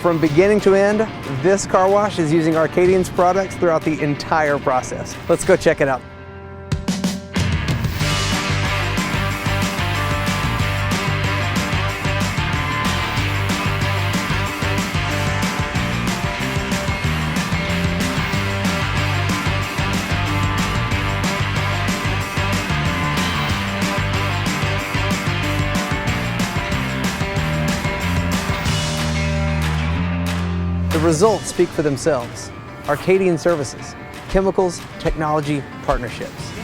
From beginning to end, this car wash is using Arcadian's products throughout the entire process. Let's go check it out. The results speak for themselves. Arcadian Services, chemicals, technology, partnerships.